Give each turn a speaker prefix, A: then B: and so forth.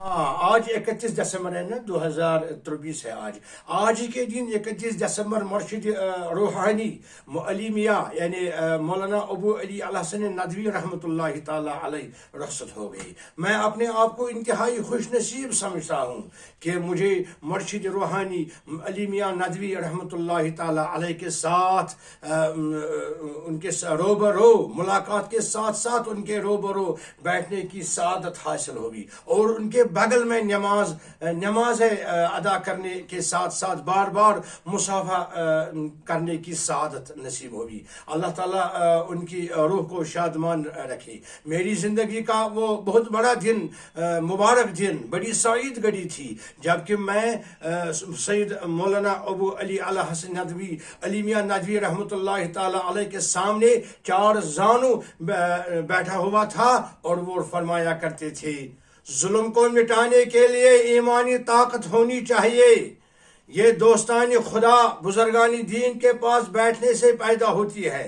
A: ہاں، آج 31 دسمبر ہے نا، 2023 ہے آج. آج ہی کے دن 31 دسمبر مرشد روحانی معلیمیہ یعنی مولانا ابو علی الحسن ندوی رحمۃ اللہ تعالی علیہ رخصت ہو گئی. میں اپنے آپ کو انتہائی خوش نصیب سمجھتا ہوں کہ مجھے مرشد روحانی علیمیہ ندوی رحمۃ اللہ تعالی علیہ کے ساتھ ان کے روبرو ملاقات کے ساتھ ساتھ ان کے روبرو بیٹھنے کی سعادت حاصل ہوگی، اور ان کے بغل میں نماز ادا کرنے کے ساتھ ساتھ بار بار مصافحہ کرنے کی سعادت نصیب ہوگی. اللہ تعالیٰ ان کی روح کو شادمان رکھے. میری زندگی کا وہ بہت بڑا دن، مبارک دن، بڑی سعید گھڑی تھی جبکہ میں سید مولانا ابو علی الحسن ندوی علیمیہ ندوی رحمۃ اللہ تعالی علیہ کے سامنے چار زانو بیٹھا ہوا تھا، اور وہ فرمایا کرتے تھے ظلم کو مٹانے کے لیے ایمانی طاقت ہونی چاہیے. یہ دوستانی خدا بزرگانی دین کے پاس بیٹھنے سے پیدا ہوتی ہے.